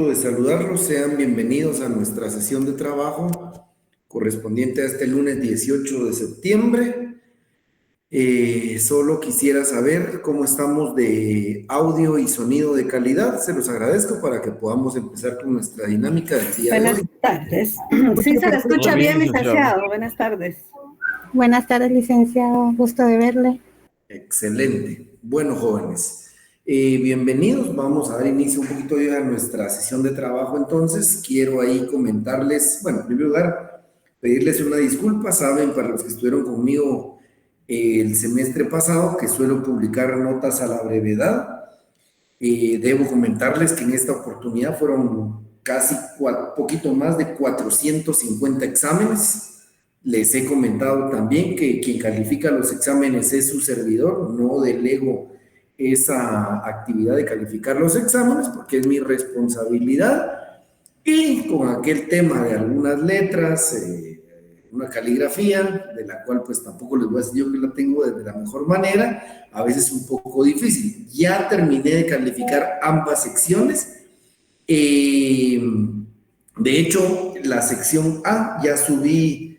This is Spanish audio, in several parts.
De saludarlos, sean bienvenidos a nuestra sesión de trabajo correspondiente a este lunes 18 de septiembre. Solo quisiera saber cómo estamos de audio y sonido de calidad. Se los agradezco para que podamos empezar con nuestra dinámica del día de hoy. Buenas tardes. Sí, se la escucha bien, licenciado. Buenas tardes. Buenas tardes, licenciado. Gusto de verle. Excelente. Bueno, jóvenes. Bienvenidos, vamos a dar inicio un poquito hoy a nuestra sesión de trabajo. Entonces, quiero ahí comentarles, bueno, en primer lugar, pedirles una disculpa. Saben, para los que estuvieron conmigo el semestre pasado, que suelo publicar notas a la brevedad. Debo comentarles que en esta oportunidad fueron casi poquito más de 450 exámenes. Les he comentado también que quien califica los exámenes es su servidor, no delego esa actividad de calificar los exámenes porque es mi responsabilidad. Y con aquel tema de algunas letras, una caligrafía, de la cual pues tampoco les voy a decir yo que la tengo de la mejor manera, a veces un poco difícil. Ya terminé de calificar ambas secciones. De hecho, la sección A ya subí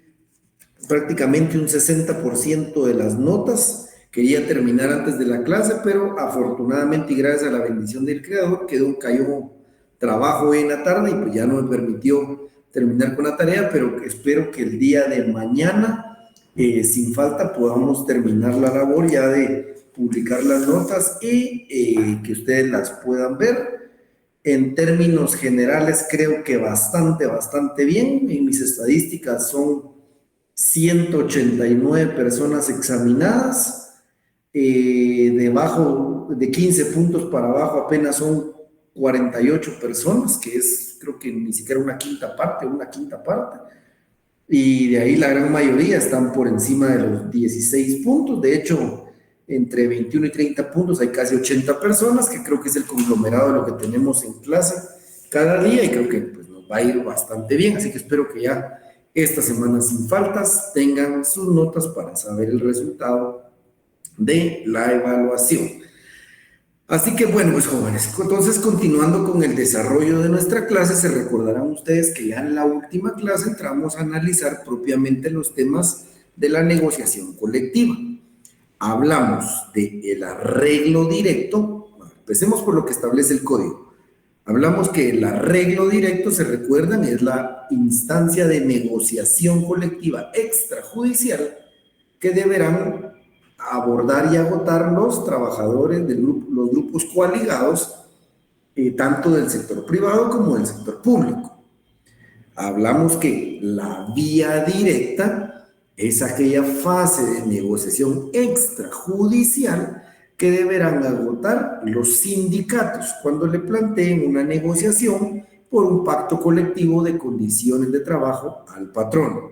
prácticamente un 60% de las notas. Quería terminar antes de la clase, pero afortunadamente y gracias a la bendición del Creador cayó trabajo hoy en la tarde y pues ya no me permitió terminar con la tarea, pero espero que el día de mañana, sin falta, podamos terminar la labor ya de publicar las notas y que ustedes las puedan ver. En términos generales, creo que bastante bien. En mis estadísticas son 189 personas examinadas. Debajo de 15 puntos para abajo apenas son 48 personas, que es creo que ni siquiera una quinta parte, y de ahí la gran mayoría están por encima de los 16 puntos. De hecho, entre 21 y 30 puntos hay casi 80 personas, que creo que es el conglomerado de lo que tenemos en clase cada día, y creo que pues, nos va a ir bastante bien, así que espero que ya esta semana sin faltas tengan sus notas para saber el resultado de la evaluación. Así que bueno, pues jóvenes, entonces continuando con el desarrollo de nuestra clase, se recordarán ustedes que ya en la última clase entramos a analizar propiamente los temas de la negociación colectiva. Hablamos del arreglo directo. Bueno, empecemos por lo que establece el código. Hablamos que el arreglo directo, se recuerdan, es la instancia de negociación colectiva extrajudicial que deberán abordar y agotar los trabajadores de los grupos coaligados, tanto del sector privado como del sector público. Hablamos que la vía directa es aquella fase de negociación extrajudicial que deberán agotar los sindicatos cuando le planteen una negociación por un pacto colectivo de condiciones de trabajo al patrón.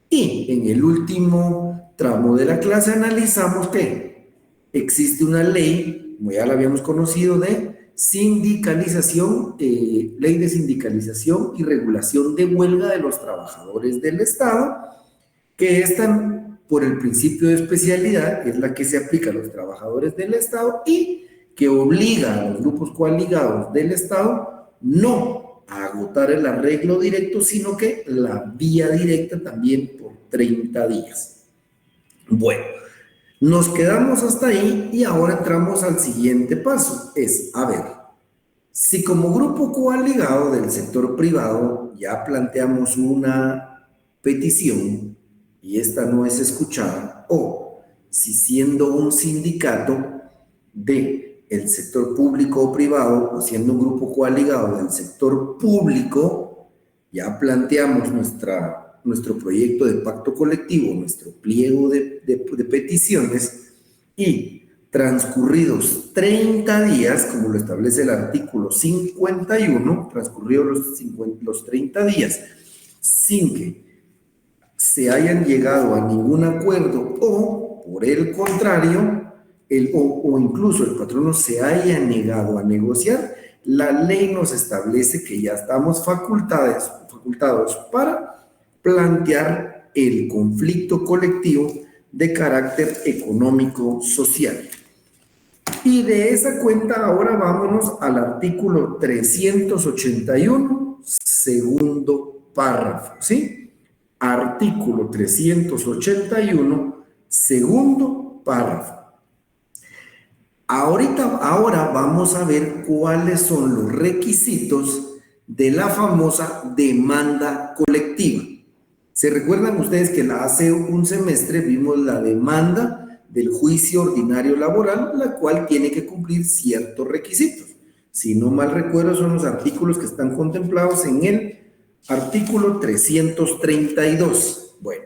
Y en el último tramo de la clase analizamos que existe una ley, como ya la habíamos conocido, de sindicalización, ley de sindicalización y regulación de huelga de los trabajadores del Estado, que están por el principio de especialidad, que es la que se aplica a los trabajadores del Estado y que obliga a los grupos coaligados del Estado no a agotar el arreglo directo, sino que la vía directa también por 30 días. Bueno, nos quedamos hasta ahí y ahora entramos al siguiente paso. Es, a ver, si como grupo coaligado del sector privado ya planteamos una petición y esta no es escuchada, o si siendo un sindicato del sector público o privado, o siendo un grupo coaligado del sector público, ya planteamos nuestro proyecto de pacto colectivo, nuestro pliego de peticiones, y transcurridos 30 días, como lo establece el artículo 51, transcurridos los 30 días, sin que se hayan llegado a ningún acuerdo o, por el contrario, o incluso el patrono se haya negado a negociar, la ley nos establece que ya estamos facultados para plantear el conflicto colectivo de carácter económico-social. Y de esa cuenta ahora vámonos al artículo 381, segundo párrafo, ¿sí? Artículo 381, segundo párrafo. Ahora vamos a ver cuáles son los requisitos de la famosa demanda colectiva. ¿Se recuerdan ustedes que hace un semestre vimos la demanda del juicio ordinario laboral, la cual tiene que cumplir ciertos requisitos? Si no mal recuerdo, son los artículos que están contemplados en el artículo 332. Bueno,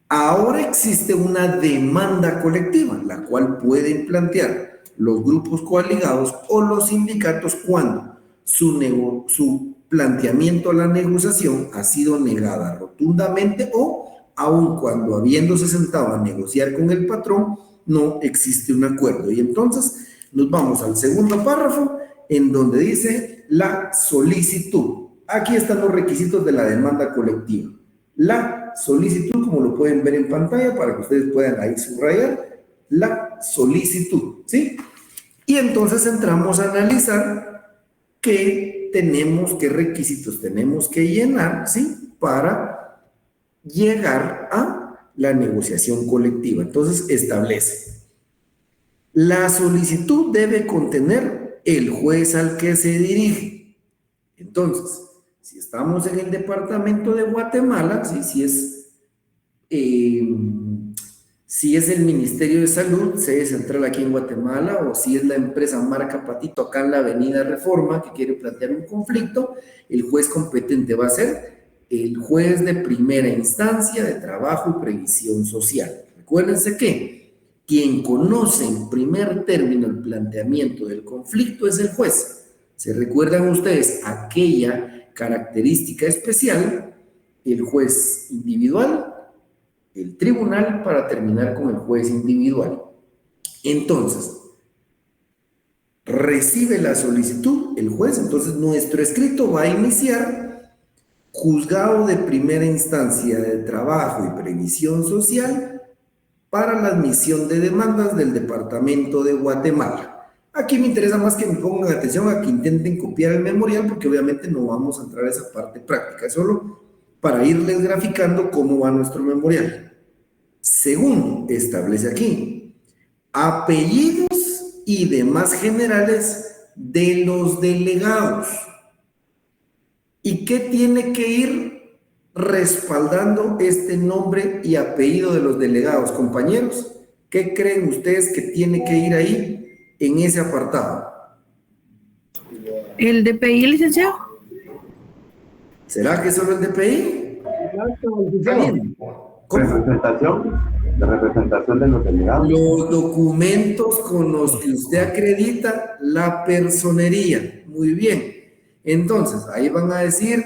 ahora existe una demanda colectiva, la cual pueden plantear los grupos coaligados o los sindicatos cuando su planteamiento a la negociación ha sido negada rotundamente o aun cuando habiéndose sentado a negociar con el patrón no existe un acuerdo. Y entonces nos vamos al segundo párrafo en donde dice la solicitud. Aquí están los requisitos de la demanda colectiva. La solicitud, como lo pueden ver en pantalla para que ustedes puedan ahí subrayar, la solicitud, ¿sí? Y entonces entramos a analizar qué requisitos tenemos que llenar, ¿sí? Para llegar a la negociación colectiva. Entonces establece, la solicitud debe contener el juez al que se dirige. Entonces, si estamos en el departamento de Guatemala, ¿sí? Si es el Ministerio de Salud, sede central aquí en Guatemala, o si es la empresa Marca Patito acá en la Avenida Reforma que quiere plantear un conflicto, el juez competente va a ser el juez de primera instancia de trabajo y previsión social. Recuérdense que quien conoce en primer término el planteamiento del conflicto es el juez. ¿Se recuerdan ustedes aquella característica especial? El juez individual, el tribunal, para terminar con el juez individual. Entonces, recibe la solicitud el juez, entonces nuestro escrito va a iniciar: juzgado de primera instancia de trabajo y previsión social para la admisión de demandas del departamento de Guatemala. Aquí me interesa más que me pongan atención a que intenten copiar el memorial, porque obviamente no vamos a entrar a esa parte práctica, es solo para irles graficando cómo va nuestro memorial. Segundo, establece aquí apellidos y demás generales de los delegados. ¿Y qué tiene que ir respaldando este nombre y apellido de los delegados, compañeros? ¿Qué creen ustedes que tiene que ir ahí en ese apartado? ¿El DPI, licenciado? ¿Será que solo el DPI? ¿Está bien? La representación de los delegados. Los documentos con los que usted acredita la personería. Muy bien. Entonces, ahí van a decir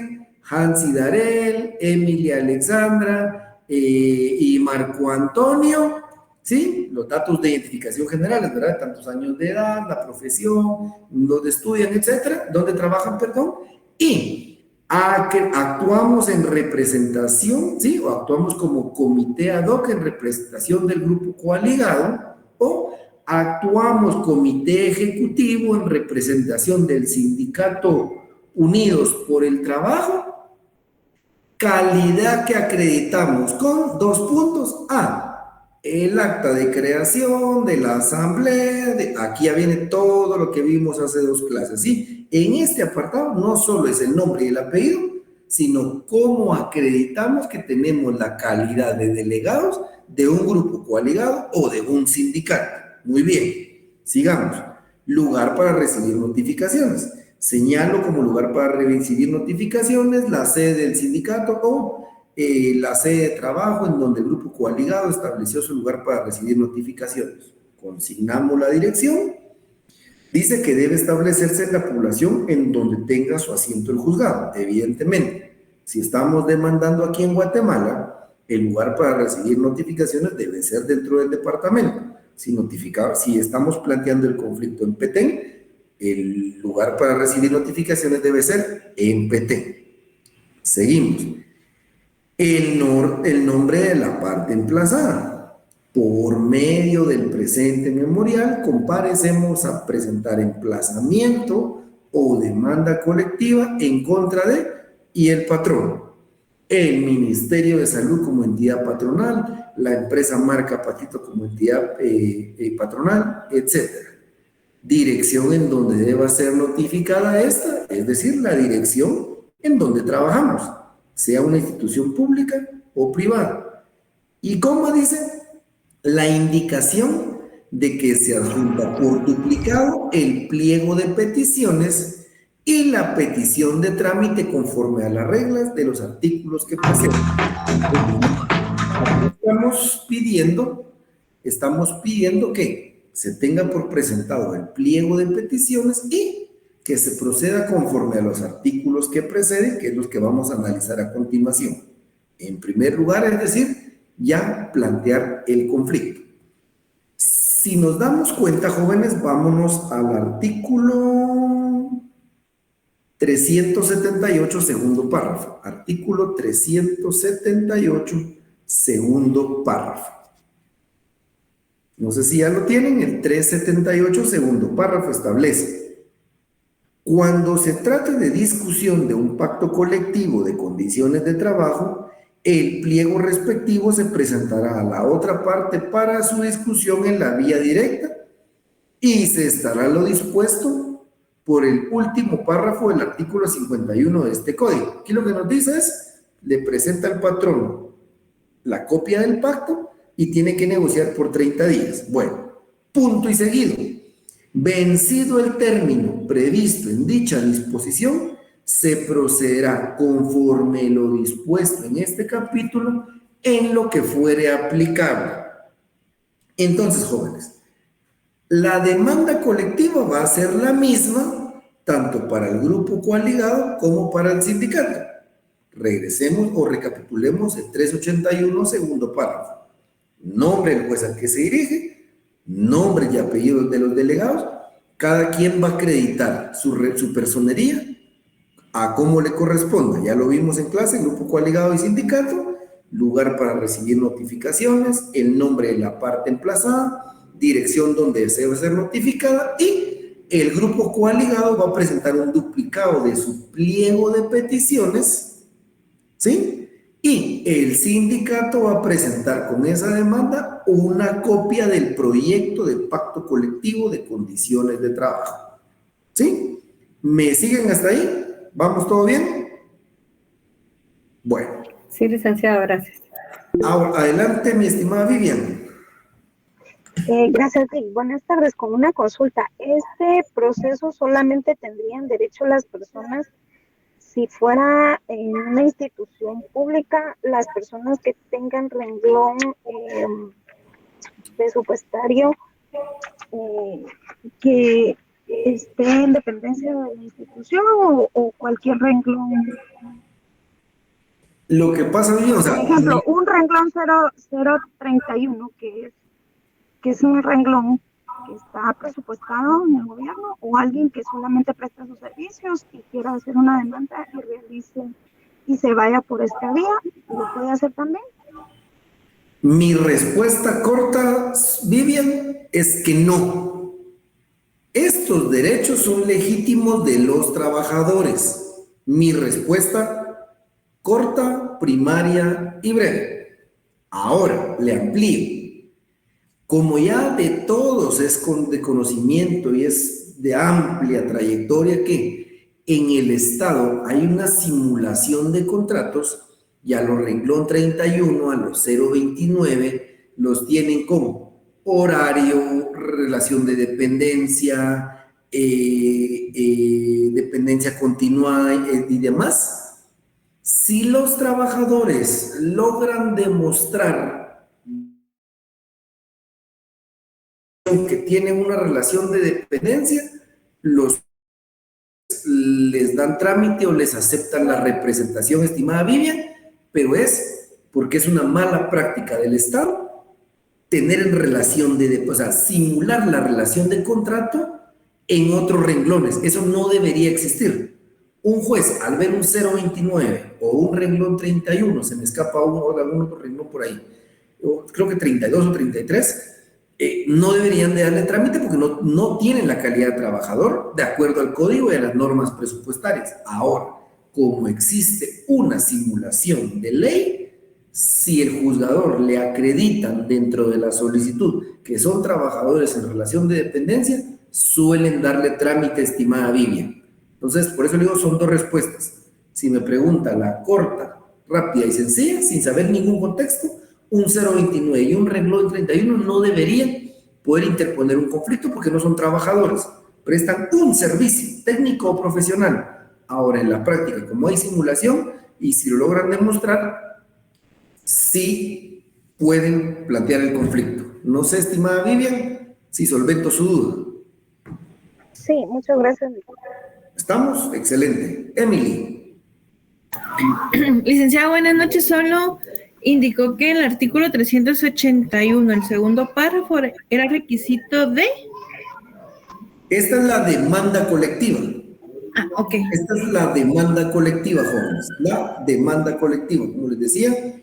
Hansi Darel, Emilia Alexandra y Marco Antonio, ¿sí? Los datos de identificación generales, ¿verdad? Tantos años de edad, la profesión, dónde estudian, etcétera, dónde trabajan, perdón, y actuamos en representación, ¿sí? O actuamos como comité ad hoc en representación del grupo coaligado, o actuamos comité ejecutivo en representación del sindicato Unidos por el Trabajo, calidad que acreditamos con 2 puntos. El acta de creación de la asamblea, aquí ya viene todo lo que vimos hace 2 clases, ¿sí? En este apartado no solo es el nombre y el apellido, sino cómo acreditamos que tenemos la calidad de delegados de un grupo coaligado o de un sindicato. Muy bien, sigamos. Lugar para recibir notificaciones. Señalo como lugar para recibir notificaciones la sede del sindicato o la sede de trabajo en donde el grupo coaligado estableció su lugar para recibir notificaciones. Consignamos la dirección. Dice que debe establecerse en la población en donde tenga su asiento el juzgado. Evidentemente, si estamos demandando aquí en Guatemala, el lugar para recibir notificaciones debe ser dentro del departamento. Si estamos planteando el conflicto en Petén, el lugar para recibir notificaciones debe ser en Petén. Seguimos. El nombre de la parte emplazada. Por medio del presente memorial, comparecemos a presentar emplazamiento o demanda colectiva en contra de y el patrón, el Ministerio de Salud como entidad patronal, la empresa Marca Patito como entidad patronal, etc. Dirección en donde deba ser notificada esta, es decir, la dirección en donde trabajamos, sea una institución pública o privada. ¿Y cómo dice? La indicación de que se adjunta por duplicado el pliego de peticiones y la petición de trámite conforme a las reglas de los artículos que presentan. Estamos pidiendo que se tenga por presentado el pliego de peticiones y que se proceda conforme a los artículos que preceden, que es los que vamos a analizar a continuación. En primer lugar, es decir, ya plantear el conflicto. Si nos damos cuenta, jóvenes, vámonos al artículo 378, segundo párrafo. Artículo 378, segundo párrafo. No sé si ya lo tienen. El 378, segundo párrafo establece: cuando se trate de discusión de un pacto colectivo de condiciones de trabajo, el pliego respectivo se presentará a la otra parte para su discusión en la vía directa y se estará lo dispuesto por el último párrafo del artículo 51 de este código. Aquí lo que nos dice es, le presenta al patrón la copia del pacto y tiene que negociar por 30 días. Bueno, punto y seguido. Vencido el término previsto en dicha disposición, se procederá conforme lo dispuesto en este capítulo en lo que fuere aplicable. Entonces, jóvenes, la demanda colectiva va a ser la misma tanto para el grupo coaligado como para el sindicato. Regresemos o recapitulemos el 381, segundo párrafo. Nombre del juez al que se dirige, nombre y apellidos de los delegados. Cada quien va a acreditar su personería a cómo le corresponda. Ya lo vimos en clase, grupo coaligado y sindicato, lugar para recibir notificaciones, el nombre de la parte emplazada, dirección donde desea ser notificada, y el grupo coaligado va a presentar un duplicado de su pliego de peticiones, ¿sí? Y el sindicato va a presentar con esa demanda una copia del proyecto de pacto colectivo de condiciones de trabajo, ¿sí? ¿Me siguen hasta ahí? ¿Vamos todo bien? Bueno. Sí, licenciado, gracias. Ahora, adelante, mi estimada Vivian. Gracias, Rick. Buenas tardes. Con una consulta. ¿Este proceso solamente tendrían derecho las personas si fuera en una institución pública, las personas que tengan renglón presupuestario que esté en dependencia de la institución o cualquier renglón? Lo que pasa, o sea, por ejemplo, un renglón 031 que es un renglón que está presupuestado en el gobierno, o alguien que solamente presta sus servicios y quiera hacer una demanda y realice y se vaya por esta vía, ¿lo puede hacer también? Mi respuesta corta, Vivian, es que no. Estos derechos son legítimos de los trabajadores. Mi respuesta corta, primaria y breve. Ahora, le amplío. Como ya de todos es de conocimiento y es de amplia trayectoria que en el Estado hay una simulación de contratos, y a los renglón 31, a los 029, los tienen como horario, relación de dependencia, dependencia continuada y demás. Si los trabajadores logran demostrar que tienen una relación de dependencia, les dan trámite o les aceptan la representación, estimada Vivian, pero es porque es una mala práctica del Estado tener en relación o sea, simular la relación de contrato en otros renglones. Eso no debería existir. Un juez, al ver un 029 o un renglón 31, se me escapa algún otro renglón por ahí, creo que 32 o 33, no deberían de darle trámite porque no tienen la calidad de trabajador de acuerdo al código y a las normas presupuestarias. Ahora, como existe una simulación de ley, si el juzgador le acreditan dentro de la solicitud que son trabajadores en relación de dependencia, suelen darle trámite, estimada Vivian. Entonces, por eso le digo, son dos respuestas. Si me pregunta la corta, rápida y sencilla, sin saber ningún contexto, un 029 y un renglón 31 no deberían poder interponer un conflicto porque no son trabajadores, prestan un servicio técnico o profesional. Ahora, en la práctica, como hay simulación, y si lo logran demostrar, sí pueden plantear el conflicto. No sé, estimada Vivian, si solvento su duda. Sí, muchas gracias. ¿Estamos? Excelente. Emily. Licenciada, buenas noches. Solo indicó que el artículo 381, el segundo párrafo, era requisito de... Esta es la demanda colectiva. Ah, ok. Esta es la demanda colectiva, jóvenes. La demanda colectiva. Como les decía,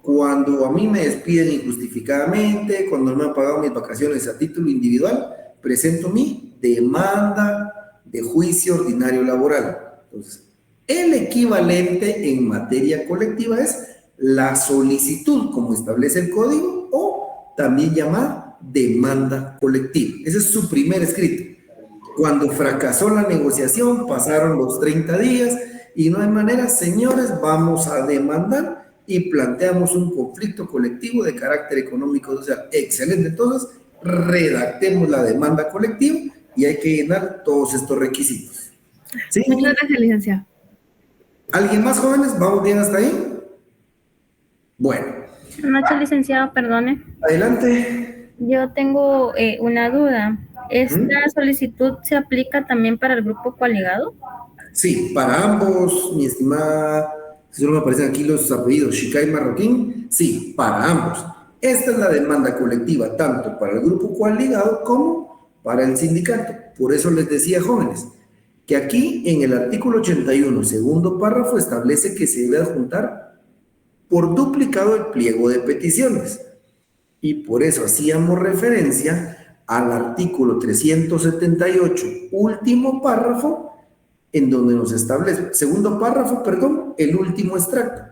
cuando a mí me despiden injustificadamente, cuando no me han pagado mis vacaciones a título individual, presento mi demanda de juicio ordinario laboral. Entonces, el equivalente en materia colectiva es la solicitud, como establece el código, o también llamada demanda colectiva. Ese es su primer escrito. Cuando fracasó la negociación, pasaron los 30 días y no hay manera, señores, vamos a demandar y planteamos un conflicto colectivo de carácter económico social. Excelente, entonces redactemos la demanda colectiva y hay que llenar todos estos requisitos. ¿Sí? Muchas gracias, licenciada. ¿Alguien más, jóvenes? ¿Vamos bien hasta ahí? Bueno. Buenas noches, licenciado, perdone. Adelante. Yo tengo una duda. ¿Esta solicitud se aplica también para el grupo coaligado? Sí, para ambos, mi estimada, si solo me aparecen aquí los apellidos, Shicay Marroquín, sí, para ambos. Esta es la demanda colectiva, tanto para el grupo coaligado como para el sindicato. Por eso les decía, jóvenes, que aquí en el artículo 81, segundo párrafo, establece que se debe adjuntar por duplicado el pliego de peticiones. Y por eso hacíamos referencia al artículo 378, último párrafo, en donde nos establece, segundo párrafo, perdón, el último extracto.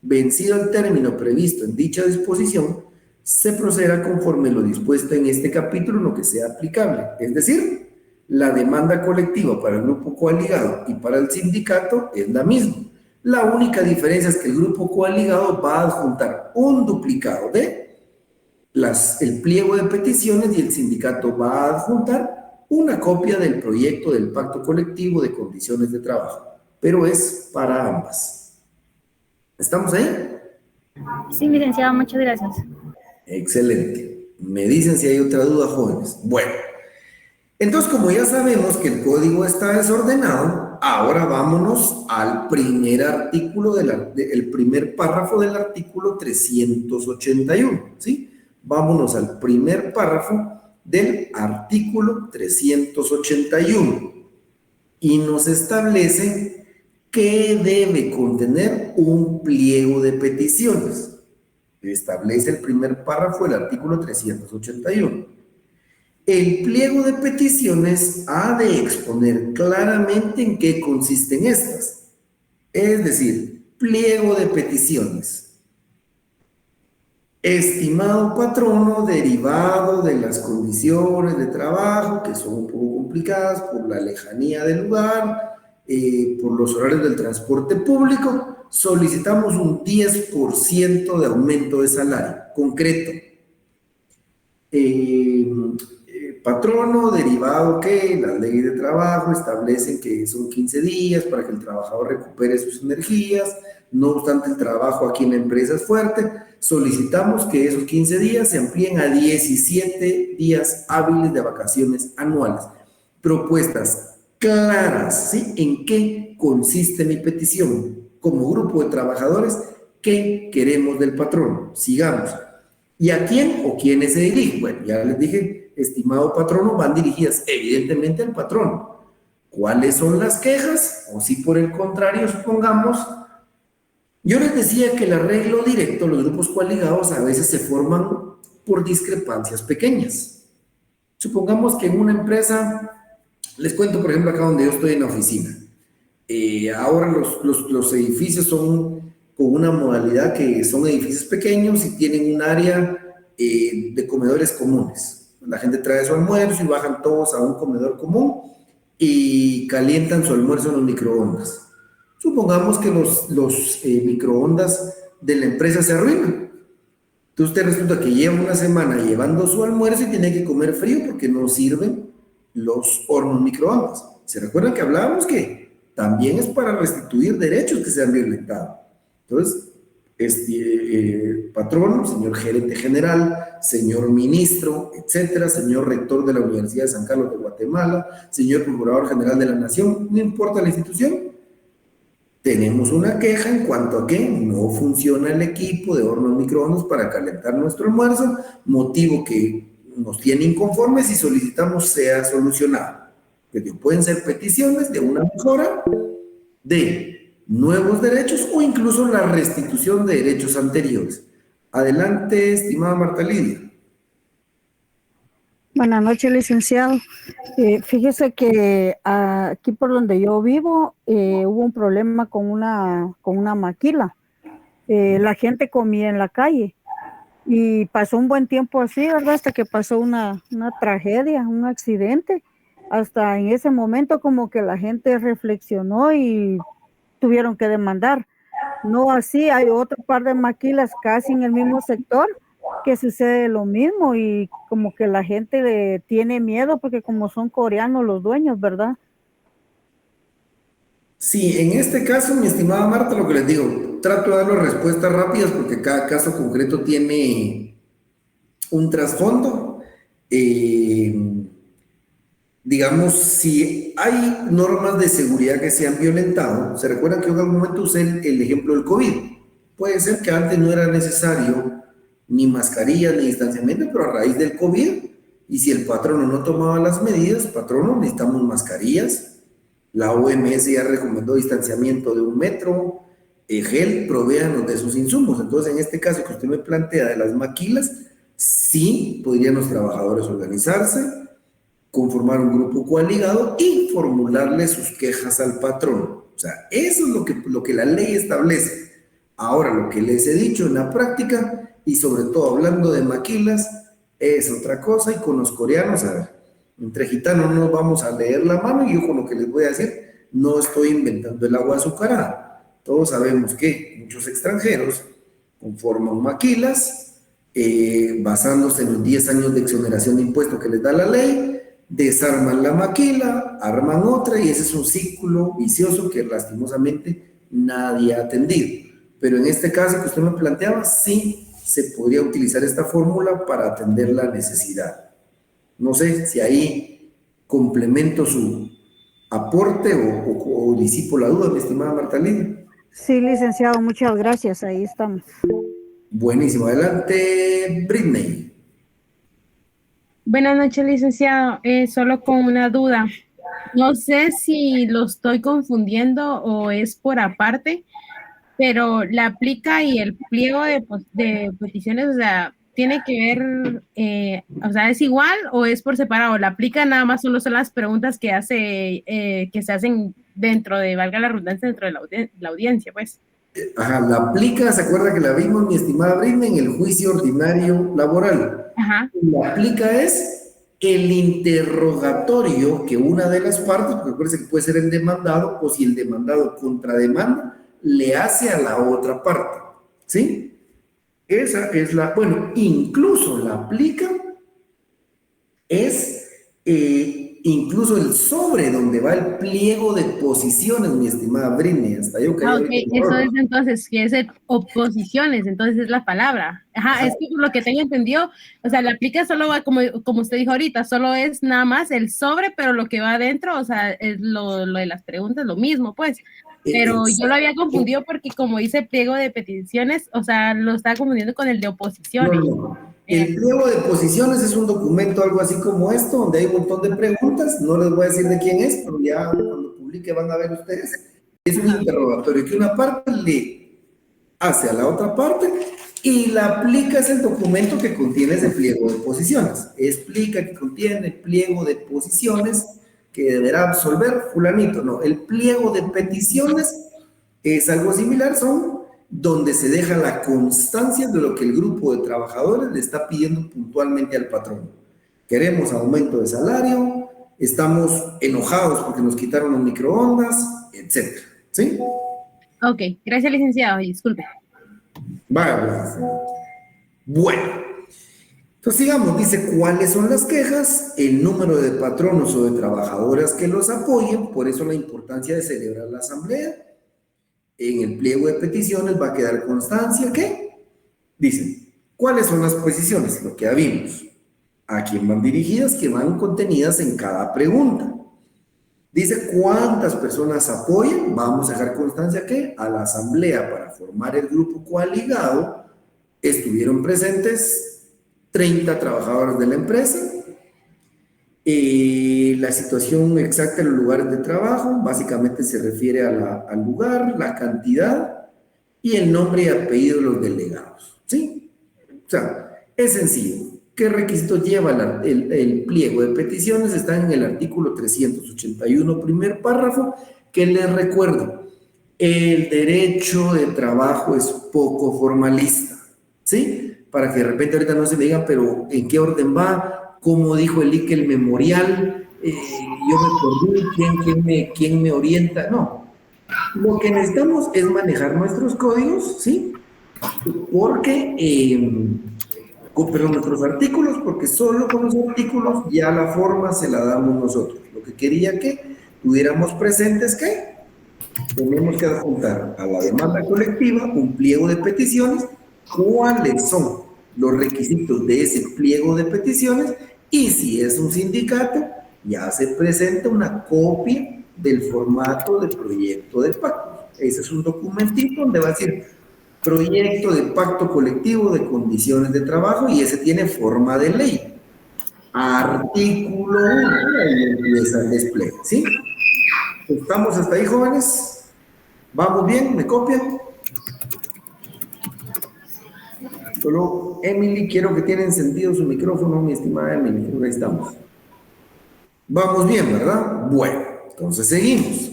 Vencido el término previsto en dicha disposición, se procederá conforme lo dispuesto en este capítulo en lo que sea aplicable. Es decir, la demanda colectiva para el grupo coaligado y para el sindicato es la misma. La única diferencia es que el grupo coaligado va a adjuntar un duplicado de el pliego de peticiones y el sindicato va a adjuntar una copia del proyecto del pacto colectivo de condiciones de trabajo, pero es para ambas. ¿Estamos ahí? Sí, licenciado, muchas gracias. Excelente. Me dicen si hay otra duda, jóvenes. Bueno, entonces como ya sabemos que el código está desordenado, ahora vámonos al primer artículo, el primer párrafo del artículo 381, ¿sí? Vámonos al primer párrafo del artículo 381 y nos establece que debe contener un pliego de peticiones. Establece el primer párrafo del artículo 381. El pliego de peticiones ha de exponer claramente en qué consisten estas. Es decir, pliego de peticiones. Estimado patrono, derivado de las condiciones de trabajo, que son un poco complicadas por la lejanía del lugar, por los horarios del transporte público, solicitamos un 10% de aumento de salario concreto. Patrono, derivado que las leyes de trabajo establecen que son 15 días para que el trabajador recupere sus energías. No obstante, el trabajo aquí en la empresa es fuerte. Solicitamos que esos 15 días se amplíen a 17 días hábiles de vacaciones anuales. Propuestas claras, ¿sí? ¿En qué consiste mi petición? Como grupo de trabajadores, ¿qué queremos del patrono? Sigamos. ¿Y a quién o quiénes se dirigen? Bueno, ya les dije, estimado patrono, van dirigidas evidentemente al patrono. ¿Cuáles son las quejas? O si por el contrario, supongamos, Yo les decía que el arreglo directo, los grupos coaligados, a veces se forman por discrepancias pequeñas. Supongamos que en una empresa, les cuento por ejemplo acá donde yo estoy en la oficina, ahora los edificios son con una modalidad que son edificios pequeños y tienen un área de comedores comunes. La gente trae su almuerzo y bajan todos a un comedor común y calientan su almuerzo en los microondas. Supongamos que los microondas de la empresa se arruinan. Entonces usted resulta que lleva una semana llevando su almuerzo y tiene que comer frío porque no sirven los hornos microondas. ¿Se recuerdan que hablábamos que también es para restituir derechos que se han violentado? Entonces, patrón, señor gerente general, señor ministro, etcétera, señor rector de la Universidad de San Carlos de Guatemala, señor procurador general de la Nación, no importa la institución, tenemos una queja en cuanto a que no funciona el equipo de hornos microondas para calentar nuestro almuerzo, motivo que nos tiene inconformes y solicitamos sea solucionado. Pero pueden ser peticiones de una mejora, de nuevos derechos o incluso la restitución de derechos anteriores. Adelante, estimada Marta Lidia. Buenas noches, licenciado. Fíjese que aquí por donde yo vivo hubo un problema con una maquila. La gente comía en la calle y pasó un buen tiempo así, ¿verdad? Hasta que pasó una tragedia, un accidente. Hasta en ese momento como que la gente reflexionó y tuvieron que demandar. No así, hay otro par de maquilas casi en el mismo sector que sucede lo mismo y como que la gente le tiene miedo porque como son coreanos los dueños, ¿verdad? Sí, en este caso, mi estimada Marta, lo que les digo, trato de dar las respuestas rápidas porque cada caso concreto tiene un trasfondo. Digamos, si hay normas de seguridad que se han violentado, se recuerdan que en algún momento usé el ejemplo del COVID. Puede ser que antes no era necesario ni mascarillas ni distanciamiento, pero a raíz del COVID, y si el patrono no tomaba las medidas, patrono, necesitamos mascarillas. La OMS ya recomendó distanciamiento de 1 metro, gel, provéanos de sus insumos. Entonces, en este caso que usted me plantea de las maquilas, sí podrían los trabajadores organizarse, conformar un grupo coaligado y formularle sus quejas al patrón. O sea, eso es lo que la ley establece. Ahora, lo que les he dicho en la práctica, y sobre todo hablando de maquilas, es otra cosa, y con los coreanos, a ver, entre gitanos no nos vamos a leer la mano, y yo con lo que les voy a decir, no estoy inventando el agua azucarada. Todos sabemos que muchos extranjeros conforman maquilas, basándose en los 10 años de exoneración de impuestos que les da la ley, desarman la maquila, arman otra, y ese es un círculo vicioso que lastimosamente nadie ha atendido. Pero en este caso que usted me planteaba, sí se podría utilizar esta fórmula para atender la necesidad. No sé si ahí complemento su aporte o disipo la duda, mi estimada Marta Lidia. Sí, licenciado, muchas gracias, ahí estamos. Buenísimo, adelante, Britney. Buenas noches, licenciado. Solo con una duda. No sé si lo estoy confundiendo o es por aparte, pero la aplica y el pliego de peticiones, o sea, tiene que ver, o sea, ¿es igual o es por separado? La aplica nada más solo son las preguntas que que se hacen dentro de, valga la redundancia, dentro de la audiencia, pues. Ajá, la aplica, ¿se acuerda que la vimos, mi estimada Britney, en el juicio ordinario laboral? Ajá. La aplica es el interrogatorio que una de las partes, porque acuérdense que puede ser el demandado, o si el demandado contrademanda, le hace a la otra parte, ¿sí? Esa es bueno, incluso la aplica es incluso el sobre donde va el pliego de posiciones, mi estimada Britney, hasta yo que Eso es entonces, que es oposiciones, entonces es la palabra. Ajá, es que por lo que tengo entendido, o sea, la aplica solo va, como usted dijo ahorita, solo es nada más el sobre, pero lo que va adentro, o sea, es lo de las preguntas, lo mismo, pues. Pero yo lo había confundido porque como dice pliego de peticiones, o sea, lo estaba confundiendo con el de oposiciones. No. El pliego de posiciones es un documento algo así como esto, donde hay un montón de preguntas, no les voy a decir de quién es, pero ya cuando publique van a ver ustedes. Es un interrogatorio que una parte hacia la otra parte y la aplica es el documento que contiene ese pliego de posiciones. Explica que contiene el pliego de posiciones que deberá absolver fulanito. No, el pliego de peticiones es algo similar, son donde se deja la constancia de lo que el grupo de trabajadores le está pidiendo puntualmente al patrón. Queremos aumento de salario, estamos enojados porque nos quitaron los microondas, etc. ¿Sí? Ok, gracias, licenciado. Y disculpe. Vaya. Bueno, entonces sigamos, dice cuáles son las quejas, el número de patronos o de trabajadoras que los apoyen, por eso la importancia de celebrar la asamblea. En el pliego de peticiones va a quedar constancia que, dicen, cuáles son las posiciones, lo que ya vimos, a quién van dirigidas, que van contenidas en cada pregunta. Dice cuántas personas apoyan, vamos a dejar constancia que a la asamblea para formar el grupo coaligado estuvieron presentes 30 trabajadores de la empresa. La situación exacta de los lugares de trabajo, básicamente se refiere al lugar, la cantidad y el nombre y apellido de los delegados, ¿sí? O sea, es sencillo. ¿Qué requisitos lleva el pliego de peticiones? Están en el artículo 381, primer párrafo, que les recuerdo, el derecho de trabajo es poco formalista, ¿sí? Para que de repente ahorita no se me digan, pero ¿en qué orden va? ¿Cómo dijo el IC el memorial? Yo me perdí, ¿quién me orienta? No. Lo que necesitamos es manejar nuestros códigos, ¿sí? Porque, nuestros artículos, porque solo con los artículos ya la forma se la damos nosotros. Lo que quería que tuviéramos presentes que tenemos que adjuntar a la demanda colectiva un pliego de peticiones, cuáles son los requisitos de ese pliego de peticiones, y si es un sindicato, ya se presenta una copia del formato de proyecto de pacto. Ese es un documentito donde va a decir proyecto de pacto colectivo de condiciones de trabajo, y ese tiene forma de ley. Artículo 1, y empieza el despliegue, ¿sí? ¿Estamos hasta ahí, jóvenes? ¿Vamos bien? ¿Me copian? Solo Emily, quiero que tiene encendido su micrófono, mi estimada Emily. Ahí estamos. Vamos bien, ¿verdad? Bueno, entonces seguimos.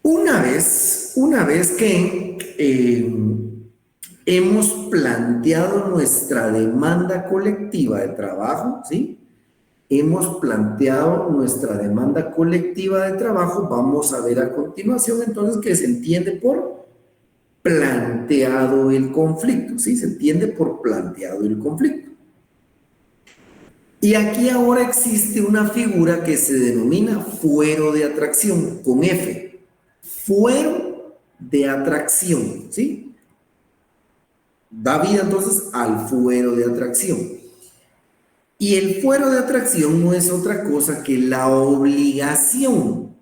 Una vez que hemos planteado nuestra demanda colectiva de trabajo, ¿sí? Hemos planteado nuestra demanda colectiva de trabajo, vamos a ver a continuación entonces que se entiende por planteado el conflicto, ¿sí? Se entiende por planteado el conflicto. Y aquí ahora existe una figura que se denomina fuero de atracción, con F. Fuero de atracción, ¿sí? Da vida entonces al fuero de atracción. Y el fuero de atracción no es otra cosa que la obligación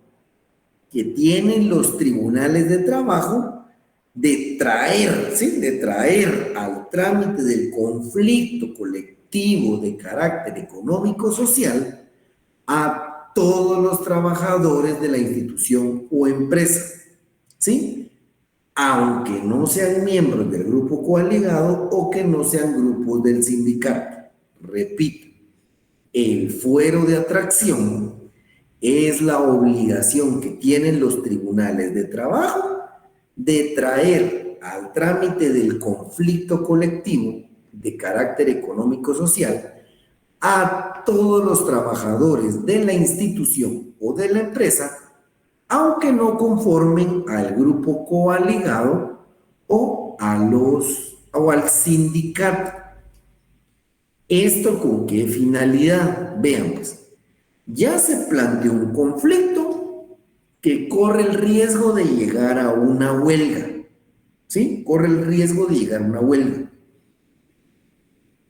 que tienen los tribunales de trabajo de traer, ¿sí? De traer al trámite del conflicto colectivo de carácter económico-social a todos los trabajadores de la institución o empresa, ¿sí? Aunque no sean miembros del grupo coaligado o que no sean grupos del sindicato. Repito, el fuero de atracción es la obligación que tienen los tribunales de trabajo de traer al trámite del conflicto colectivo de carácter económico-social a todos los trabajadores de la institución o de la empresa, aunque no conformen al grupo coaligado o al sindicato. ¿Esto con qué finalidad? Veamos. Ya se planteó un conflicto que corre el riesgo de llegar a una huelga, ¿sí? Corre el riesgo de llegar a una huelga.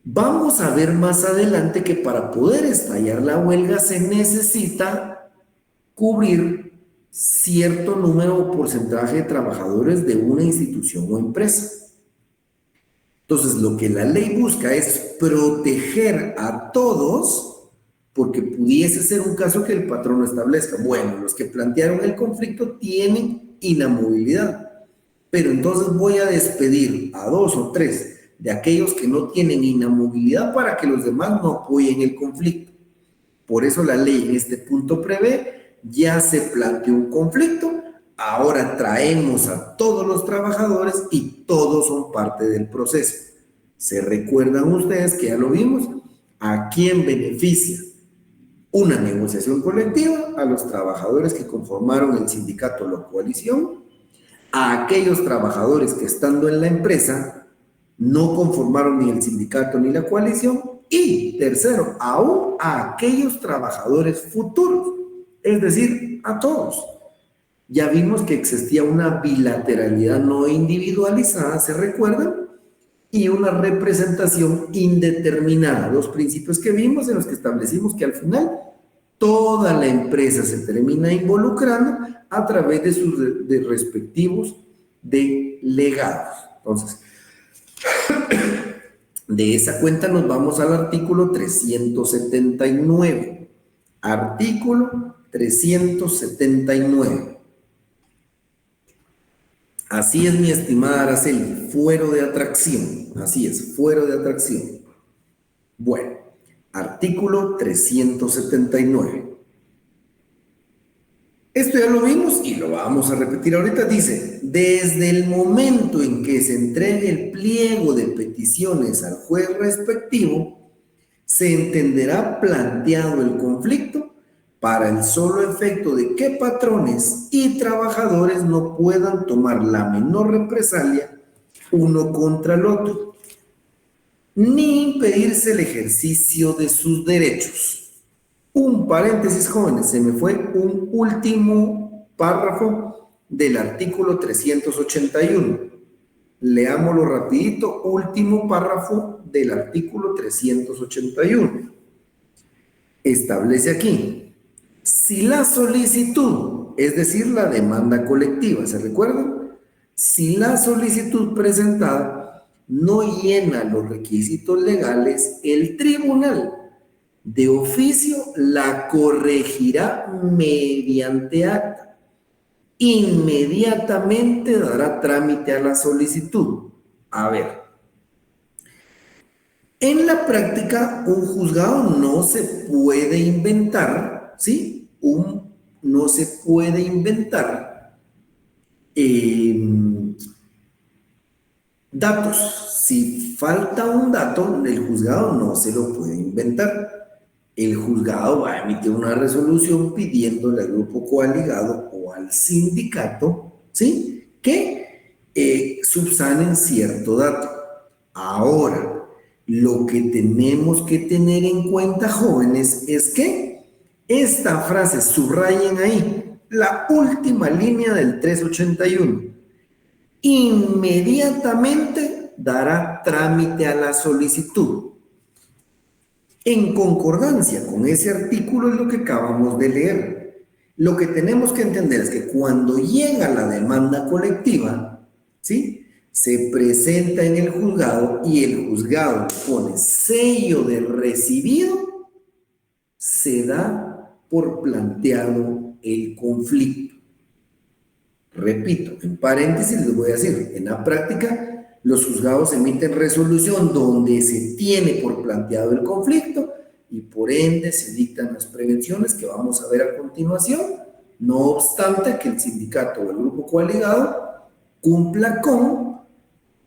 Vamos a ver más adelante que para poder estallar la huelga se necesita cubrir cierto número o porcentaje de trabajadores de una institución o empresa. Entonces, lo que la ley busca es proteger a todos, porque pudiese ser un caso que el patrón lo establezca. Bueno, los que plantearon el conflicto tienen inamovilidad, pero entonces voy a despedir a 2 o 3 de aquellos que no tienen inamovilidad para que los demás no apoyen el conflicto. Por eso la ley en este punto prevé, ya se planteó un conflicto, ahora traemos a todos los trabajadores y todos son parte del proceso. ¿Se recuerdan ustedes que ya lo vimos? ¿A quién beneficia una negociación colectiva? A los trabajadores que conformaron el sindicato o la coalición, a aquellos trabajadores que estando en la empresa no conformaron ni el sindicato ni la coalición, y tercero, aún a aquellos trabajadores futuros, es decir, a todos. Ya vimos que existía una bilateralidad no individualizada, ¿se recuerdan? Y una representación indeterminada, dos principios que vimos en los que establecimos que al final toda la empresa se termina involucrando a través de sus respectivos delegados. Entonces, de esa cuenta nos vamos al artículo 379. Artículo 379. Así es, mi estimada Araceli, fuero de atracción. Así es, fuero de atracción. Bueno, artículo 379. Esto ya lo vimos y lo vamos a repetir ahorita. Dice, desde el momento en que se entregue el pliego de peticiones al juez respectivo, se entenderá planteado el conflicto para el solo efecto de que patrones y trabajadores no puedan tomar la menor represalia uno contra el otro, ni impedirse el ejercicio de sus derechos. Un paréntesis, jóvenes, se me fue un último párrafo del artículo 381. Leámoslo rapidito, último párrafo del artículo 381. Establece aquí, si la solicitud, es decir, la demanda colectiva, ¿se recuerdan? Si la solicitud presentada no llena los requisitos legales, el tribunal de oficio la corregirá mediante acta. Inmediatamente dará trámite a la solicitud. A ver, en la práctica un juzgado no se puede inventar, ¿sí? No se puede inventar datos. Si falta un dato, el juzgado no se lo puede inventar. El juzgado va a emitir una resolución pidiéndole al grupo coaligado o al sindicato, ¿sí?, que subsanen cierto dato. Ahora, lo que tenemos que tener en cuenta, jóvenes, es que esta frase, subrayen ahí, la última línea del 381, inmediatamente dará trámite a la solicitud. En concordancia con ese artículo es lo que acabamos de leer. Lo que tenemos que entender es que cuando llega la demanda colectiva, ¿sí?, se presenta en el juzgado y el juzgado pone sello de recibido, se da por planteado el conflicto. Repito, en paréntesis les voy a decir, en la práctica los juzgados emiten resolución donde se tiene por planteado el conflicto y por ende se dictan las prevenciones que vamos a ver a continuación, no obstante que el sindicato o el grupo coaligado cumpla con,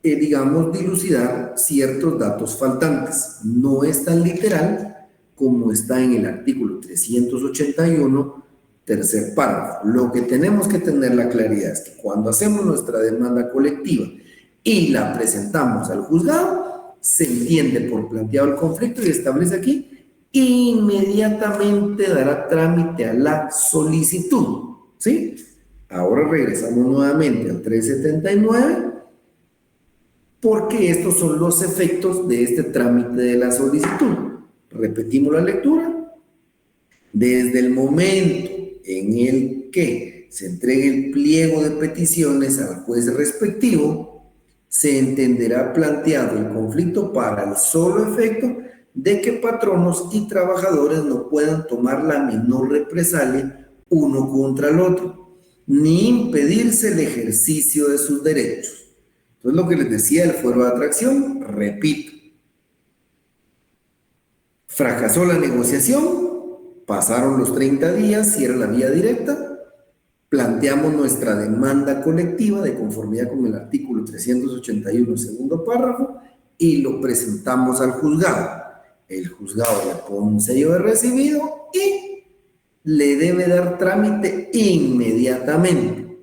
digamos, dilucidar ciertos datos faltantes. No es tan literal como está en el artículo 381, tercer párrafo. Lo que tenemos que tener la claridad es que cuando hacemos nuestra demanda colectiva y la presentamos al juzgado, se entiende por planteado el conflicto y establece aquí, inmediatamente dará trámite a la solicitud, ¿sí? Ahora regresamos nuevamente al 379, porque estos son los efectos de este trámite de la solicitud. Repetimos la lectura. Desde el momento en el que se entregue el pliego de peticiones al juez respectivo, se entenderá planteado el conflicto para el solo efecto de que patronos y trabajadores no puedan tomar la menor represalia uno contra el otro, ni impedirse el ejercicio de sus derechos. Entonces, lo que les decía del fuero de atracción, repito, fracasó la negociación, pasaron los 30 días, si era la vía directa, planteamos nuestra demanda colectiva de conformidad con el artículo 381, segundo párrafo, y lo presentamos al juzgado. El juzgado le pone un sello de recibido y le debe dar trámite inmediatamente.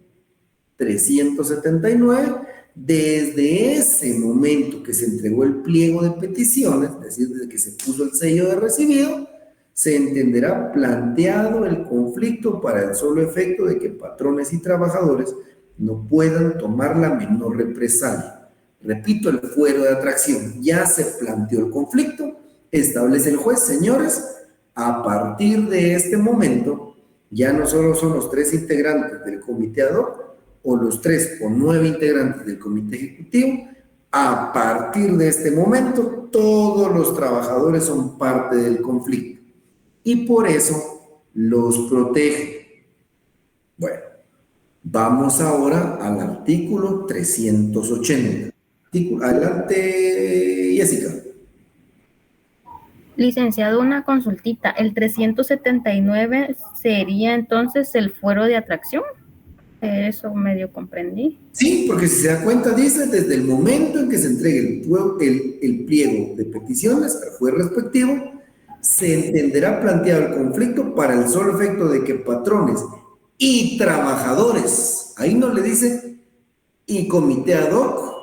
379, desde ese momento que se entregó el pliego de peticiones, es decir, desde que se puso el sello de recibido, se entenderá planteado el conflicto para el solo efecto de que patrones y trabajadores no puedan tomar la menor represalia. Repito, el fuero de atracción, ya se planteó el conflicto, establece el juez, señores, a partir de este momento, ya no solo son los 3 integrantes del comité ad hoc, o los 3 o 9 integrantes del comité ejecutivo, a partir de este momento, todos los trabajadores son parte del conflicto, y por eso los protege. Bueno, vamos ahora al artículo 380. Adelante, Jessica. Licenciado, una consultita. ¿El 379 sería entonces el fuero de atracción? Eso medio comprendí. Sí, porque si se da cuenta, dice, desde el momento en que se entregue el pliego de peticiones al juez respectivo, se entenderá planteado el conflicto para el solo efecto de que patrones y trabajadores, ahí no le dice, y comité ad hoc,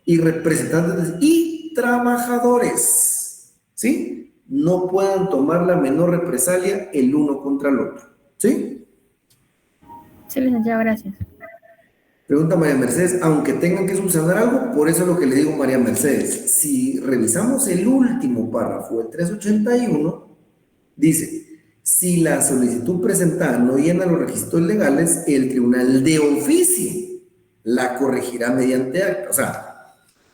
y representantes y trabajadores, ¿sí? No puedan tomar la menor represalia el uno contra el otro, ¿sí? Sí, licenciado, gracias. Pregunta María Mercedes, aunque tengan que subsanar algo, por eso es lo que le digo María Mercedes, si revisamos el último párrafo, el 381, dice, si la solicitud presentada no llena los requisitos legales, el tribunal de oficio la corregirá mediante acta. O sea,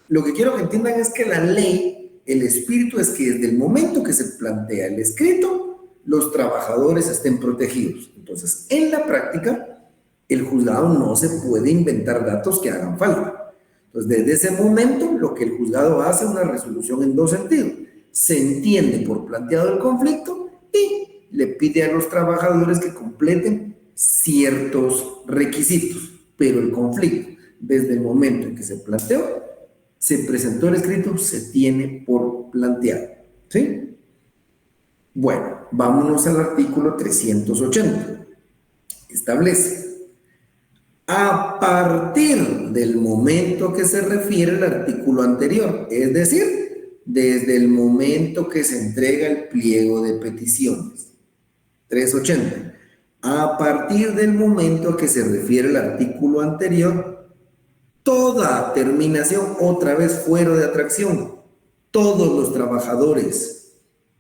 lo que quiero que entiendan es que la ley, el espíritu es que desde el momento que se plantea el escrito, los trabajadores estén protegidos. Entonces, en la práctica, el juzgado no se puede inventar datos que hagan falta. Entonces, desde ese momento, lo que el juzgado hace es una resolución en dos sentidos. Se entiende por planteado el conflicto y le pide a los trabajadores que completen ciertos requisitos. Pero el conflicto, desde el momento en que se planteó, se presentó el escrito, se tiene por planteado. ¿Sí? Bueno, vámonos al artículo 380. Establece, a partir del momento que se refiere al artículo anterior, es decir, desde el momento que se entrega el pliego de peticiones. 380. A partir del momento que se refiere al artículo anterior, toda terminación, otra vez fuero de atracción, todos los trabajadores,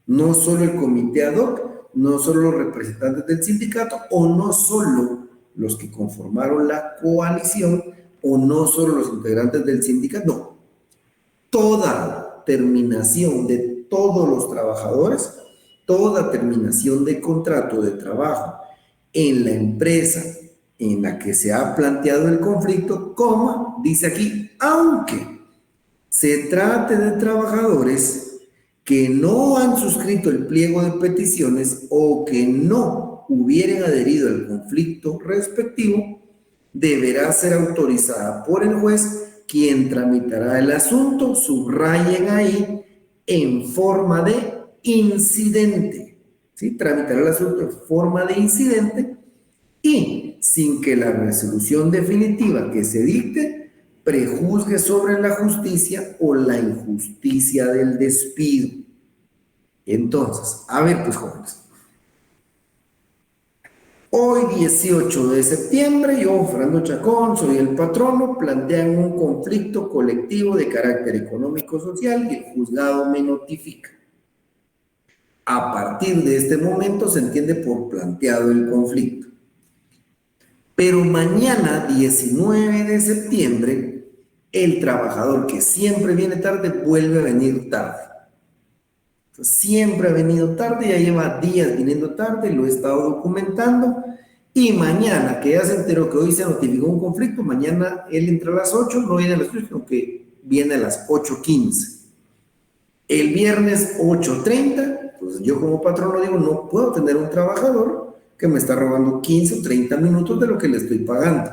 no solo el comité ad hoc, no solo los representantes del sindicato, o no solo los que conformaron la coalición, o no solo los integrantes del sindicato, no. Toda terminación de todos los trabajadores, toda terminación de contrato de trabajo en la empresa en la que se ha planteado el conflicto, como dice aquí, aunque se trate de trabajadores que no han suscrito el pliego de peticiones o que no hubieran adherido al conflicto respectivo, deberá ser autorizada por el juez, quien tramitará el asunto, subrayen ahí, en forma de incidente. ¿Sí? Tramitará el asunto en forma de incidente y sin que la resolución definitiva que se dicte prejuzgue sobre la justicia o la injusticia del despido. Entonces, a ver, pues jóvenes, hoy 18 de septiembre, yo, Fernando Chacón, soy el patrono, plantean un conflicto colectivo de carácter económico-social y el juzgado me notifica. A partir de este momento se entiende por planteado el conflicto. Pero mañana, 19 de septiembre, el trabajador que siempre viene tarde vuelve a venir tarde. Siempre ha venido tarde, ya lleva días viniendo tarde, lo he estado documentando Y mañana, que ya se enteró que hoy se notificó un conflicto, mañana él entra a las 8, no viene a las 8, sino que viene a las 8:15. El viernes 8:30, pues yo como patrono digo, no puedo tener un trabajador que me está robando 15 o 30 minutos de lo que le estoy pagando.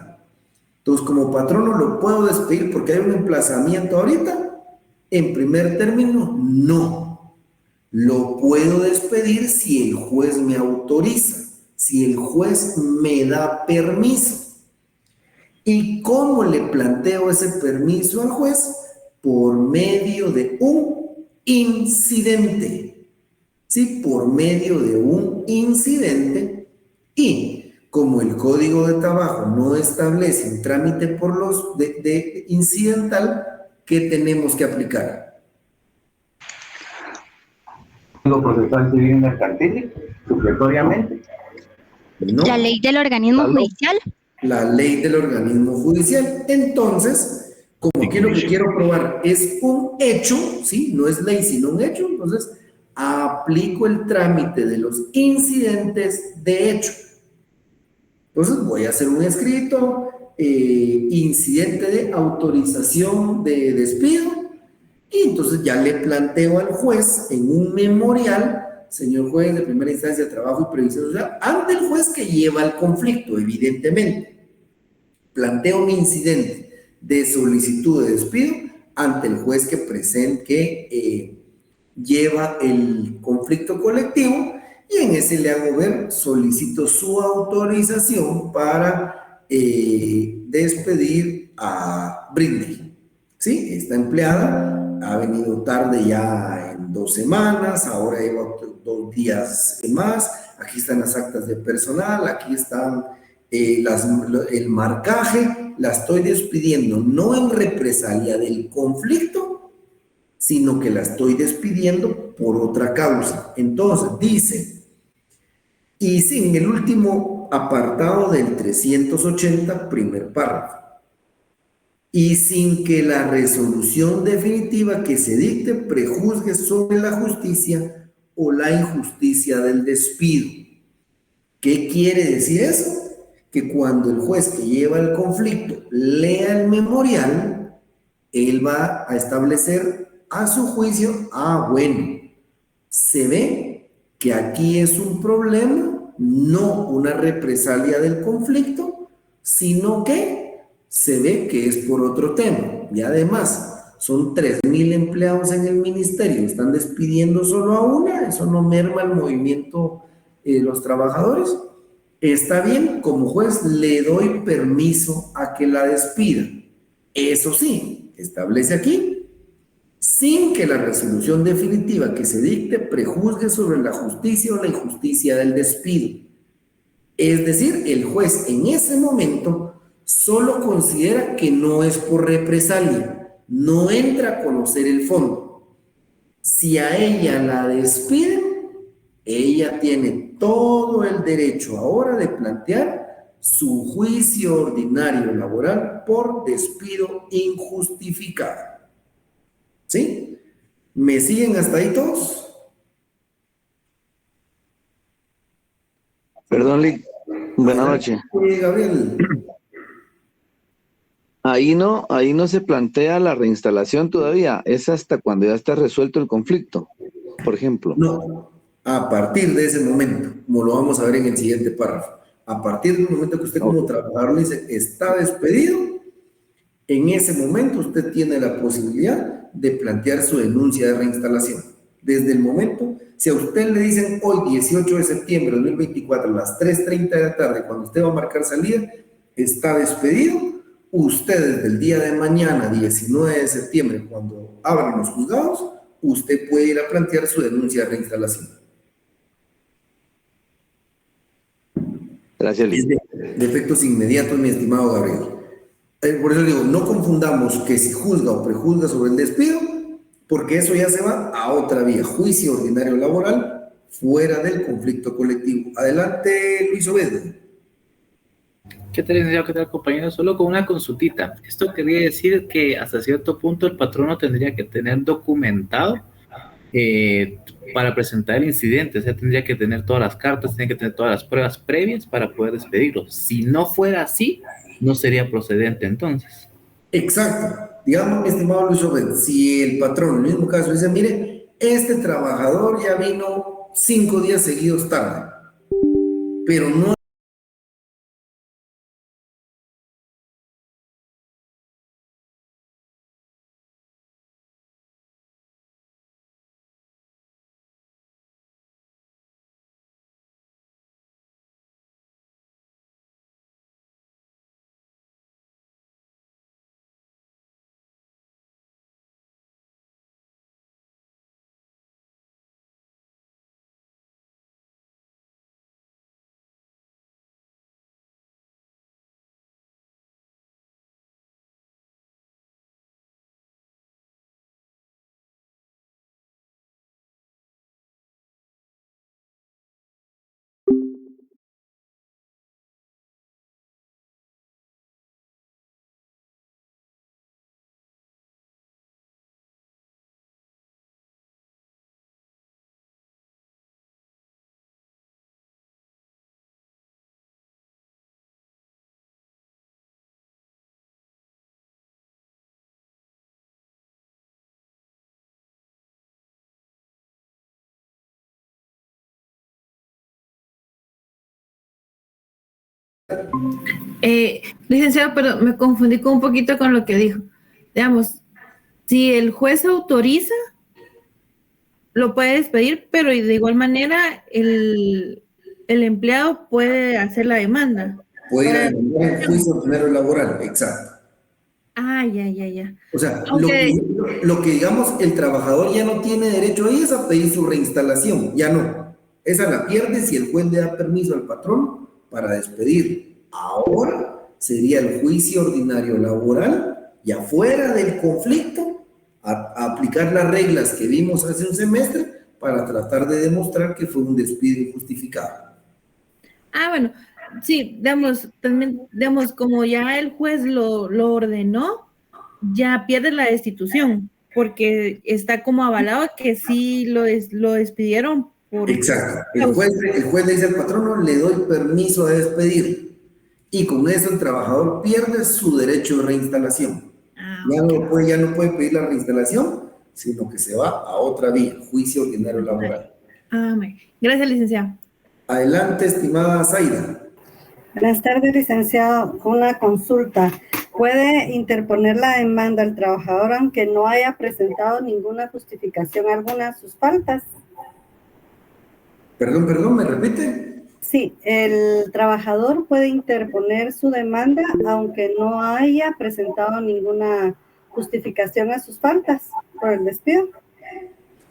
Entonces, como patrono lo puedo despedir porque hay un emplazamiento ahorita. En primer término, no. Lo puedo despedir si el juez me autoriza, si el juez me da permiso. ¿Y cómo le planteo ese permiso al juez? Por medio de un incidente. ¿Sí? Por medio de un incidente. Y como el Código de Trabajo no establece un trámite por los de incidental, ¿qué tenemos que aplicar? Lo procesal civil mercantil, supletoriamente. ¿No? La ley del organismo judicial. La ley del organismo judicial. Entonces, como que lo que quiero probar es un hecho, ¿sí? No es ley, sino un hecho. Entonces, aplico el trámite de los incidentes de hecho. Entonces, voy a hacer un escrito, incidente de autorización de despido, y entonces ya le planteo al juez en un memorial, señor juez de primera instancia de trabajo y previsión social, ante el juez que lleva el conflicto, evidentemente. Planteo mi incidente de solicitud de despido ante el juez que lleva el conflicto colectivo, y en ese le hago ver, solicito su autorización para despedir a Britney. ¿Sí? Esta empleada ha venido tarde ya en 2 semanas, ahora lleva 2 días más. Aquí están las actas de personal, aquí están el marcaje. La estoy despidiendo no en represalia del conflicto, sino que la estoy despidiendo por otra causa. Entonces dice, y sin el último apartado del 380, primer párrafo, y sin que la resolución definitiva que se dicte prejuzgue sobre la justicia o la injusticia del despido. ¿Qué quiere decir eso? Que cuando el juez que lleva el conflicto lea el memorial, él va a establecer a su juicio, bueno, se ve que aquí es un problema, no una represalia del conflicto, sino que se ve que es por otro tema. Y además, son 3,000 empleados en el ministerio, están despidiendo solo a una, eso no merma el movimiento de los trabajadores. Está bien, como juez le doy permiso a que la despida. Eso sí, establece aquí, sin que la resolución definitiva que se dicte prejuzgue sobre la justicia o la injusticia del despido. Es decir, el juez en ese momento solo considera que no es por represalia, no entra a conocer el fondo. Si a ella la despiden, ella tiene todo el derecho ahora de plantear su juicio ordinario laboral por despido injustificado. ¿Sí? ¿Me siguen hasta ahí todos? Perdón, Lee. Buenas noches. Gabriel. Ahí no se plantea la reinstalación todavía, es hasta cuando ya está resuelto el conflicto, por ejemplo. No, a partir de ese momento, como lo vamos a ver en el siguiente párrafo, a partir del momento que usted como trabajador le dice está despedido, en ese momento usted tiene la posibilidad de plantear su denuncia de reinstalación. Desde el momento, si a usted le dicen hoy 18 de septiembre de 2024 a las 3:30 de la tarde, cuando usted va a marcar salida, está despedido, usted desde el día de mañana, 19 de septiembre, cuando abran los juzgados, usted puede ir a plantear su denuncia de reinstalación. Gracias, Lee. De efectos inmediatos, mi estimado Gabriel. Por eso digo, no confundamos que si juzga o prejuzga sobre el despido, porque eso ya se va a otra vía, juicio ordinario laboral, fuera del conflicto colectivo. Adelante, Luis Obed. ¿Qué tal, licenciado? ¿Qué tal, compañero? Solo con una consultita. Esto quería decir que hasta cierto punto el patrono tendría que tener documentado para presentar el incidente. O sea, tendría que tener todas las cartas, tendría que tener todas las pruebas previas para poder despedirlo. Si no fuera así, no sería procedente entonces. Exacto. Digamos, mi estimado Luis Obed, si el patrón, en el mismo caso, dice, mire, este trabajador ya vino 5 días seguidos tarde, pero no Licenciado, pero me confundí con un poquito con lo que dijo. Digamos, si el juez autoriza, lo puede despedir, pero de igual manera el empleado puede hacer la demanda. puede ir a demandar en juicio ordinario laboral. Exacto. Ah, ya. O sea, Aunque, lo que digamos, el trabajador ya no tiene derecho ahí es a pedir su reinstalación, ya no. Esa la pierde si el juez le da permiso al patrón para despedir. Ahora sería el juicio ordinario laboral, ya fuera del conflicto, a aplicar las reglas que vimos hace un semestre para tratar de demostrar que fue un despido injustificado. bueno, sí, también, como ya el juez lo ordenó, ya pierde la destitución, porque está como avalado que sí lo despidieron por... Exacto. El juez le dice al patrono, le doy permiso de despedir. Y con eso el trabajador pierde su derecho de reinstalación. Ya no puede pedir la reinstalación, sino que se va a otra vía, juicio ordinario laboral. Gracias, licenciado. Adelante, estimada Zaida. Buenas tardes, licenciado. Una consulta. ¿Puede interponer la demanda al trabajador aunque no haya presentado ninguna justificación alguna de sus faltas? Perdón, ¿me repite? Sí, el trabajador puede interponer su demanda aunque no haya presentado ninguna justificación a sus faltas por el despido.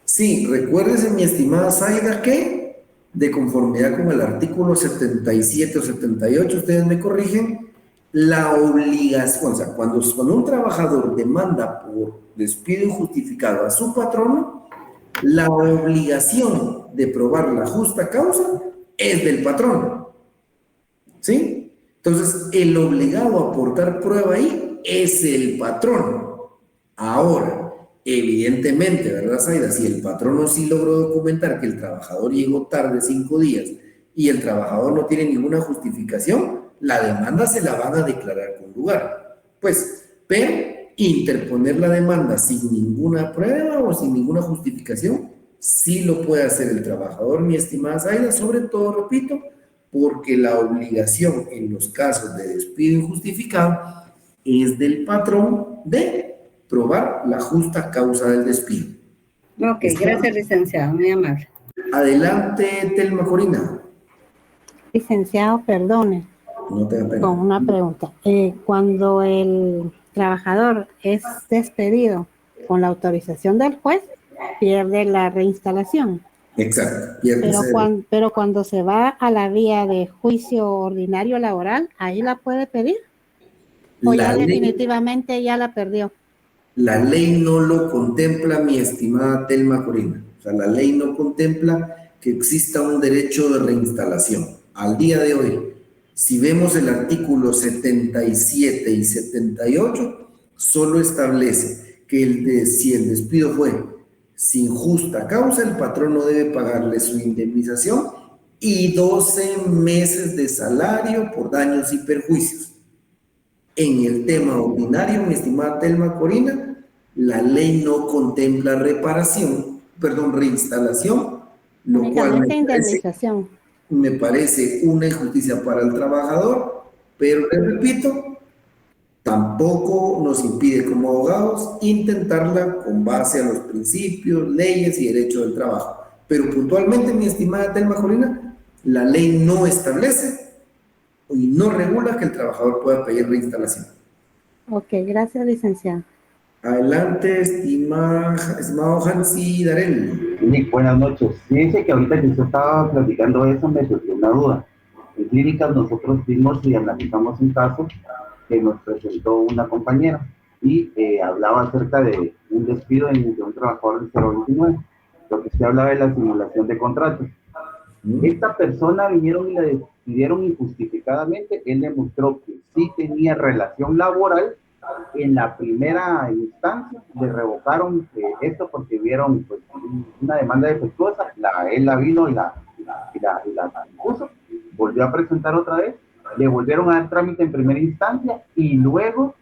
Sí, recuérdese, mi estimada Zaida, que de conformidad con el artículo 77 o 78, ustedes me corrigen, la obligación, o sea, cuando un trabajador demanda por despido injustificado a su patrono, la obligación de probar la justa causa es del patrón, ¿sí? Entonces, el obligado a aportar prueba ahí es el patrón. Ahora, evidentemente, ¿verdad, Zaida? Si el patrono sí logró documentar que el trabajador llegó tarde 5 días y el trabajador no tiene ninguna justificación, la demanda se la van a declarar con lugar. Pues, pero interponer la demanda sin ninguna prueba o sin ninguna justificación, sí lo puede hacer el trabajador, mi estimada Zaida, sobre todo, repito, porque la obligación en los casos de despido injustificado es del patrón de probar la justa causa del despido. Ok, gracias, licenciado, muy amable. Adelante, Telma Corina. Licenciado, perdone. No te da pena. Con una pregunta. Cuando el trabajador es despedido con la autorización del juez, pierde la reinstalación. Exacto. Pero cuando se va a la vía de juicio ordinario laboral, ¿ahí la puede pedir? ¿O ya definitivamente ya la perdió? La ley no lo contempla, mi estimada Telma Corina. O sea, la ley no contempla que exista un derecho de reinstalación. Al día de hoy, si vemos el artículo 77 y 78, solo establece que si el despido fue Sin justa causa, el patrón no debe pagarle su indemnización y 12 meses de salario por daños y perjuicios. En el tema ordinario, mi estimada Telma Corina, la ley no contempla reinstalación, lo cual me parece una injusticia para el trabajador, pero les repito, tampoco nos impide como abogados intentarla con base a los principios, leyes y derechos del trabajo. Pero puntualmente, mi estimada Telma Corina, la ley no establece y no regula que el trabajador pueda pedir reinstalación. Ok, gracias, licenciado. Adelante, estimado Hansi Darel. Sí, buenas noches. Fíjense que ahorita que usted estaba platicando eso, me surgió una duda. En clínicas nosotros vimos y analizamos un caso que nos presentó una compañera y hablaba acerca de un despido de un trabajador del 029, lo que usted hablaba de la simulación de contratos. Esta persona vinieron y la despidieron injustificadamente. Él demostró que sí tenía relación laboral. En la primera instancia le revocaron esto porque vieron pues, una demanda defectuosa. Él la vino y la puso, volvió a presentar otra vez, le volvieron a dar trámite en primera instancia y luego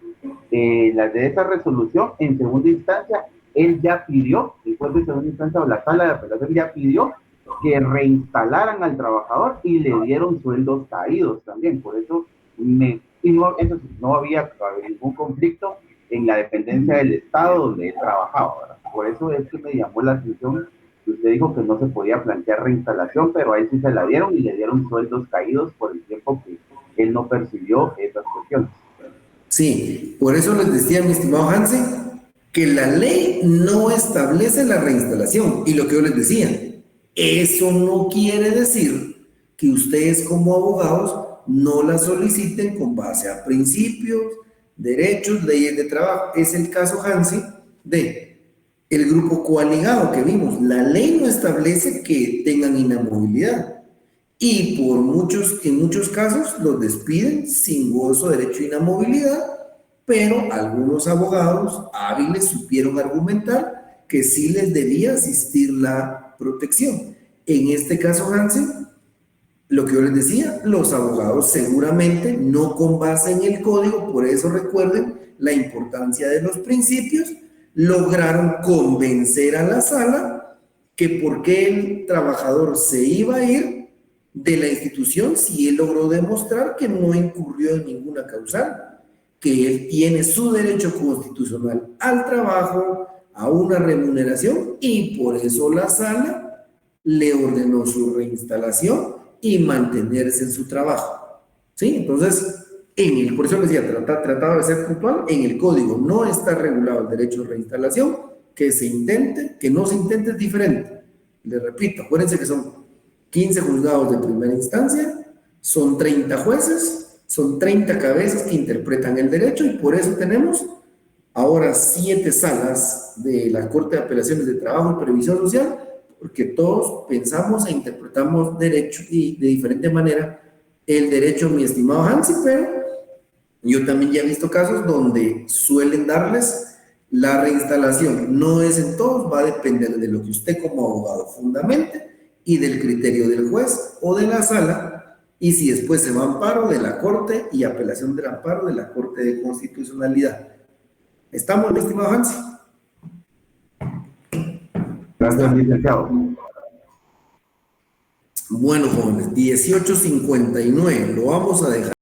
de esa resolución en segunda instancia, él ya pidió, el juez de segunda instancia o la sala de apelación ya pidió que reinstalaran al trabajador y le dieron sueldos caídos también. Por eso no había ningún conflicto en la dependencia del Estado donde él trabajaba, ¿verdad? Por eso es que me llamó la atención que usted dijo que no se podía plantear reinstalación, pero a él sí se la dieron y le dieron sueldos caídos por el tiempo que él no percibió esas cuestiones. Sí, por eso les decía, mi estimado Hansi, que la ley no establece la reinstalación. Y lo que yo les decía, eso no quiere decir que ustedes como abogados no la soliciten con base a principios, derechos, leyes de trabajo. Es el caso, Hansi, de el grupo coaligado que vimos. La ley no establece que tengan inamovilidad y en muchos casos los despiden sin gozo de derecho a inamovilidad, pero algunos abogados hábiles supieron argumentar que sí les debía asistir la protección. En este caso, Hansi, lo que yo les decía, los abogados seguramente no con base en el código, por eso recuerden la importancia de los principios, lograron convencer a la sala que por qué el trabajador se iba a ir de la institución si él logró demostrar que no incurrió en ninguna causal, que él tiene su derecho constitucional al trabajo, a una remuneración, y por eso la sala le ordenó su reinstalación y mantenerse en su trabajo. ¿Sí? Entonces, por eso les decía, trataba de ser puntual, en el código no está regulado el derecho de reinstalación, que no se intente es diferente. Les repito, acuérdense que son 15 juzgados de primera instancia, son 30 jueces, son 30 cabezas que interpretan el derecho, y por eso tenemos ahora 7 salas de la Corte de Apelaciones de Trabajo y Previsión Social, porque todos pensamos e interpretamos derecho y de diferente manera el derecho, mi estimado Hansi, pero yo también ya he visto casos donde suelen darles la reinstalación. No es en todos, va a depender de lo que usted como abogado fundamente y del criterio del juez o de la sala, y si después se va a amparo de la Corte y apelación del amparo de la Corte de Constitucionalidad. ¿Estamos, mi estimado Hansi? Gracias, licenciado. Bueno, jóvenes, 18:59, lo vamos a dejar.